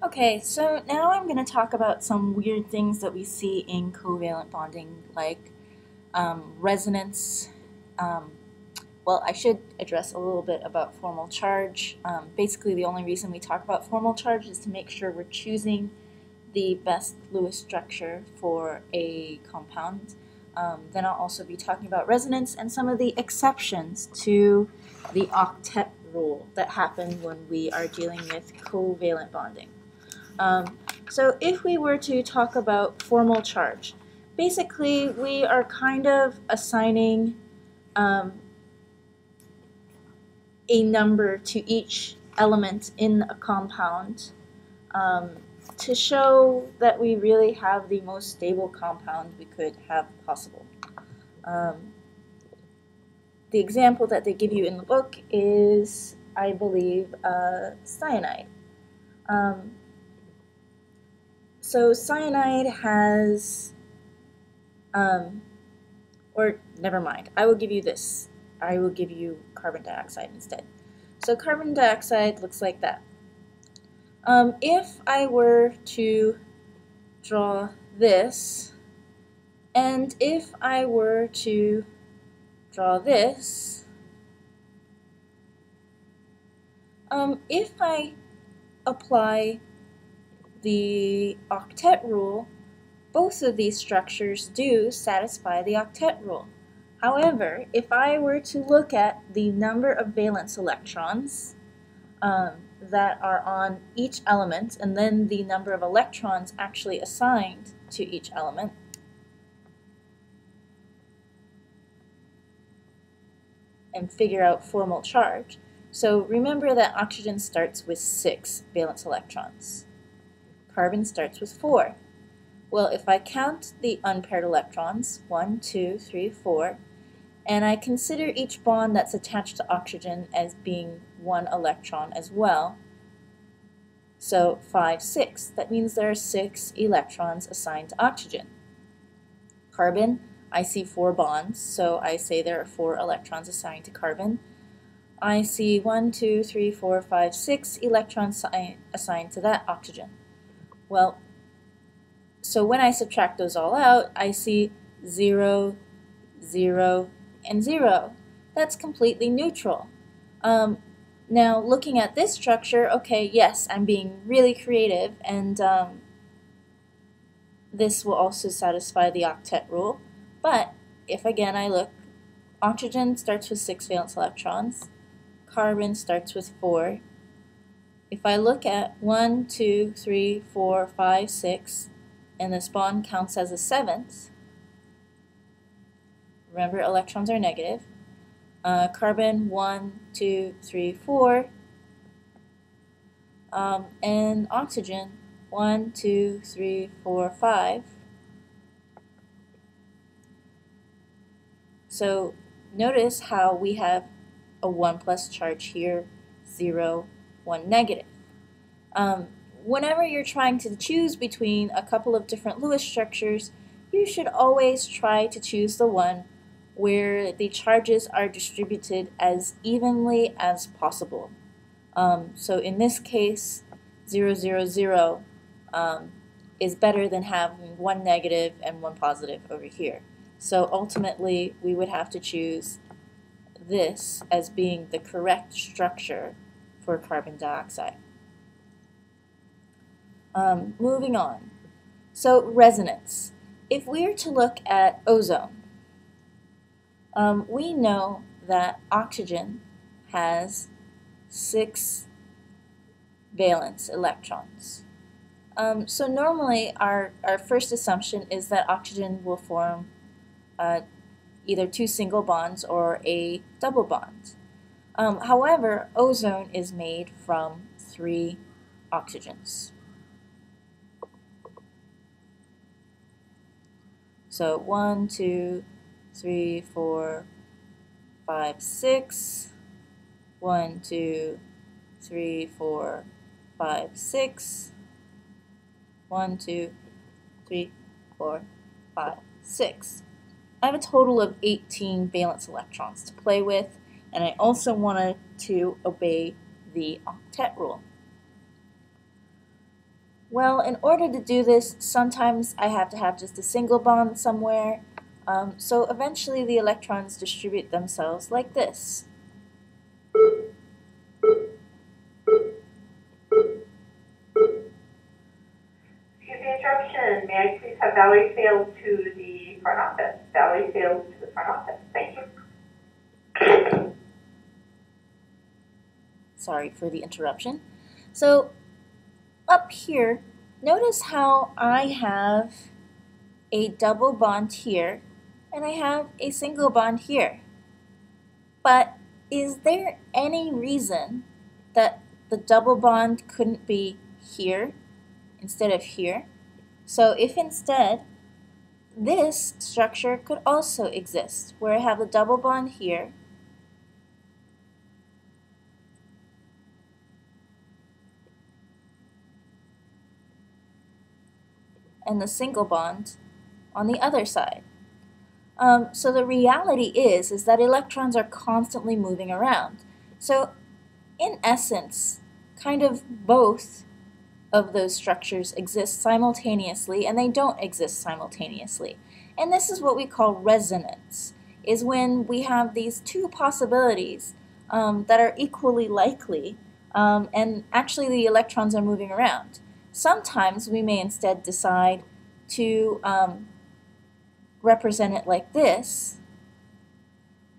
Okay, so now I'm going to talk about some weird things that we see in covalent bonding, like resonance. Um, well, I should address a little bit about formal charge. Basically, the only reason we talk about formal charge is to make sure we're choosing the best Lewis structure for a compound. Then I'll also be talking about resonance and some of the exceptions to the octet rule that happen when we are dealing with covalent bonding. So if we were to talk about formal charge, basically we are kind of assigning a number to each element in a compound to show that we really have the most stable compound we could have possible. The example that they give you in the book is, I believe, cyanide. So cyanide has, or never mind, I will give you this. I will give you carbon dioxide instead. So carbon dioxide looks like that. If I were to draw this, and if I were to draw this, if I apply the octet rule, both of these structures do satisfy the octet rule. However, if I were to look at the number of valence electrons that are on each element, and then the number of electrons actually assigned to each element, and figure out formal charge. So remember that oxygen starts with 6 valence electrons. Carbon starts with 4. Well, if I count the unpaired electrons, 1, 2, 3, 4, and I consider each bond that's attached to oxygen as being 1 electron as well, so 5, 6, that means there are 6 electrons assigned to oxygen. Carbon, I see 4 bonds, so I say there are 4 electrons assigned to carbon. I see 1, 2, 3, 4, 5, 6 electrons assigned to that oxygen. Well, so when I subtract those all out, I see 0, 0, and 0. That's completely neutral. Now, looking at this structure, okay, yes, I'm being really creative, and this will also satisfy the octet rule. But if again I look, oxygen starts with 6 valence electrons, carbon starts with 4. If I look at 1, 2, 3, 4, 5, 6, and this bond counts as a 7th, remember electrons are negative, carbon 1, 2, 3, 4, and oxygen 1, 2, 3, 4, 5. So notice how we have a 1 plus charge here, 0, 1 negative. Whenever you're trying to choose between a couple of different Lewis structures, you should always try to choose the one where the charges are distributed as evenly as possible. So in this case, 0, 0, 0 is better than having 1 negative and 1 positive over here. So ultimately, we would have to choose this as being the correct structure for carbon dioxide. Moving on. So resonance. If we were to look at ozone, we know that oxygen has 6 valence electrons. So normally our first assumption is that oxygen will form either 2 single bonds or a double bond. However, ozone is made from 3 oxygens. So 1, 2, 3, 4, 5, 6. 1, 2, 3, 4, 5, 6. 1, 2, 3, 4, 5, 6. I have a total of 18 valence electrons to play with, and I also wanted to obey the octet rule. Well, in order to do this, sometimes I have to have just a single bond somewhere. So eventually the electrons distribute themselves like this. Excuse the interruption. May I please have Valerie Sales to the front office? Valerie Sales to the front office. Thank you. Sorry for the interruption. So up here, notice how I have a double bond here and I have a single bond here. But is there any reason that the double bond couldn't be here instead of here? So if instead this structure could also exist, where I have a double bond here and the single bond on the other side. So the reality is that electrons are constantly moving around. So in essence, kind of both of those structures exist simultaneously and they don't exist simultaneously. And this is what we call resonance, is when we have these two possibilities that are equally likely and actually the electrons are moving around. Sometimes we may instead decide to represent it like this,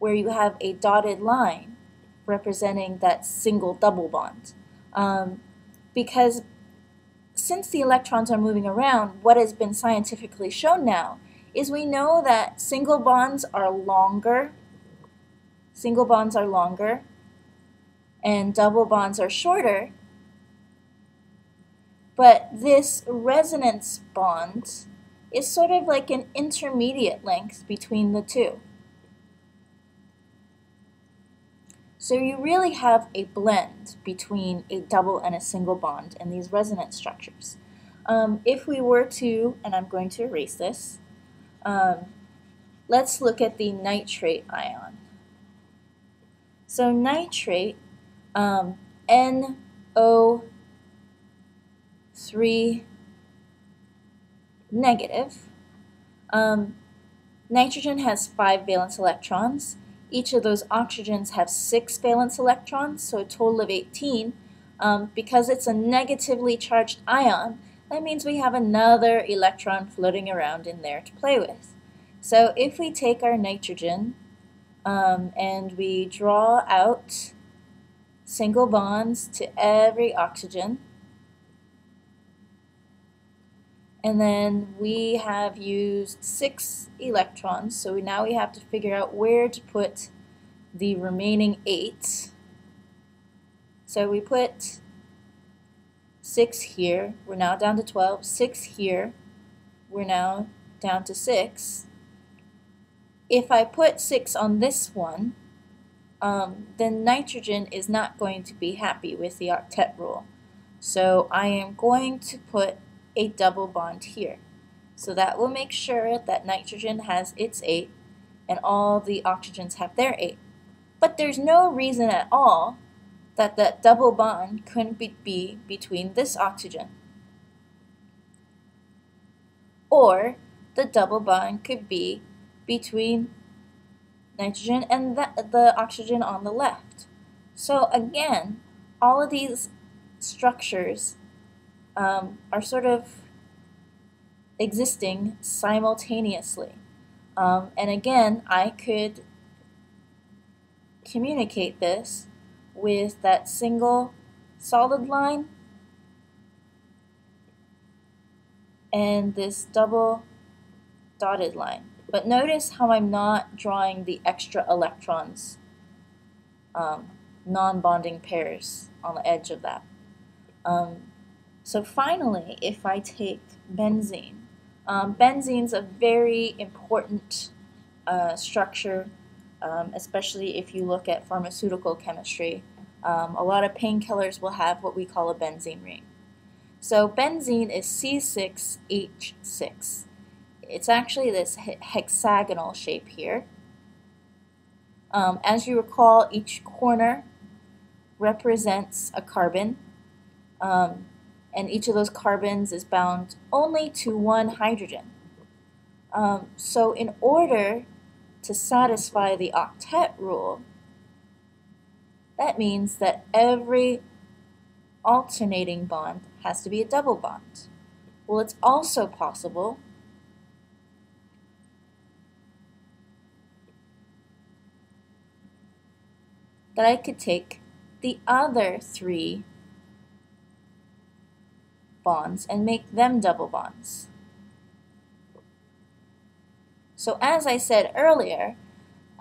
where you have a dotted line representing that single double bond. Because since the electrons are moving around, what has been scientifically shown now is we know that single bonds are longer and double bonds are shorter, but this resonance bond is sort of like an intermediate length between the two. So you really have a blend between a double and a single bond in these resonance structures. If we were to, and I'm going to erase this, let's look at the nitrate ion. So nitrate, NO3 negative. Nitrogen has 5 valence electrons. Each of those oxygens have 6 valence electrons, so a total of 18. Because it's a negatively charged ion, that means we have another electron floating around in there to play with. So if we take our nitrogen and we draw out single bonds to every oxygen, and then we have used 6 electrons, so now we have to figure out where to put the remaining 8. So we put 6 here, we're now down to 12, 6 here, we're now down to 6. If I put 6 on this one, then nitrogen is not going to be happy with the octet rule. So I am going to put a double bond here. So that will make sure that nitrogen has its 8 and all the oxygens have their 8. But there's no reason at all that that double bond couldn't be between this oxygen. Or the double bond could be between nitrogen and the oxygen on the left. So again, all of these structures are sort of existing simultaneously. And again, I could communicate this with that single solid line and this double dotted line. But notice how I'm not drawing the extra electrons, non-bonding pairs on the edge of that. So finally, if I take benzene, benzene's a very important structure, especially if you look at pharmaceutical chemistry. A lot of painkillers will have what we call a benzene ring. So benzene is C6H6. It's actually this hexagonal shape here. As you recall, each corner represents a carbon. and each of those carbons is bound only to one hydrogen. So in order to satisfy the octet rule, that means that every alternating bond has to be a double bond. Well, it's also possible that I could take the other 3 bonds and make them double bonds. So as I said earlier,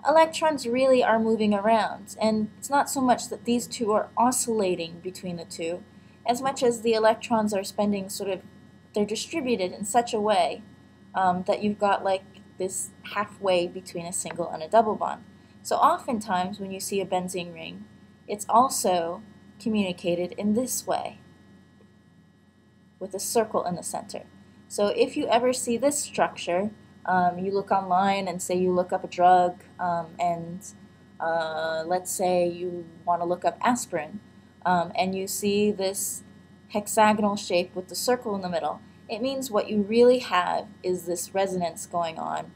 electrons really are moving around, and it's not so much that these two are oscillating between the two, as much as the electrons are spending they're distributed in such a way that you've got like this halfway between a single and a double bond. So oftentimes when you see a benzene ring, it's also communicated in this way, with a circle in the center. So if you ever see this structure, you look online and say you look up a drug, let's say you want to look up aspirin, and you see this hexagonal shape with the circle in the middle, it means what you really have is this resonance going on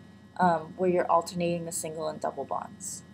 where you're alternating the single and double bonds.